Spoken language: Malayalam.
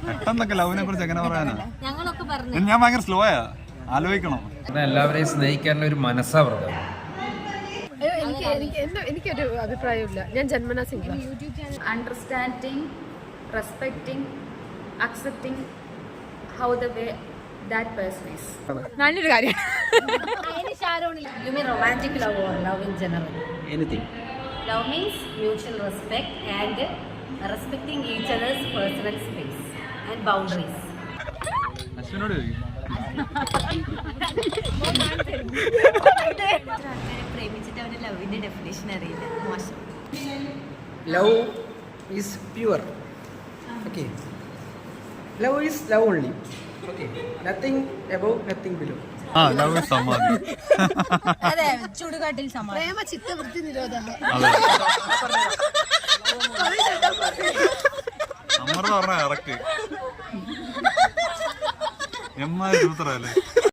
പെട്ടെന്നൊക്കെ ലവിനെ കുറിച്ച് എങ്ങനെ പറയാനാ? ഞാൻ ഭയങ്കര സ്ലോയാ, ആലോചിക്കണം. എല്ലാവരെയും സ്നേഹിക്കാനുള്ള ഒരു മനസ്സാ പറഞ്ഞത്. എനിക്കൊരു അഭിപ്രായമില്ല, ഞാൻ ജന്മനാ single. Understanding, respecting, accepting how the way that person is. നല്ലൊരു കാര്യം. You mean romantic love or love in general? Anything. Love means mutual respect and respecting each other's personal space and boundaries. അശ്വിനോട് പ്രേമിച്ചിട്ട് അവന്റെ ലവിന്റെ ഡെഫിനേഷൻ അറിയില്ല, മോശം. Love is pure. Okay. Love is love only. Okay. Nothing above, nothing below. Love സമാധി. അതെ, ചുടുകാട്ടിൽ സമാധി. പ്രേമ ചിത്തവൃത്തി നിരോധനം. അമൃത പറഞ്ഞ കറക്റ്റ്. എമ്മാതിരി സൂത്രല്ലേ.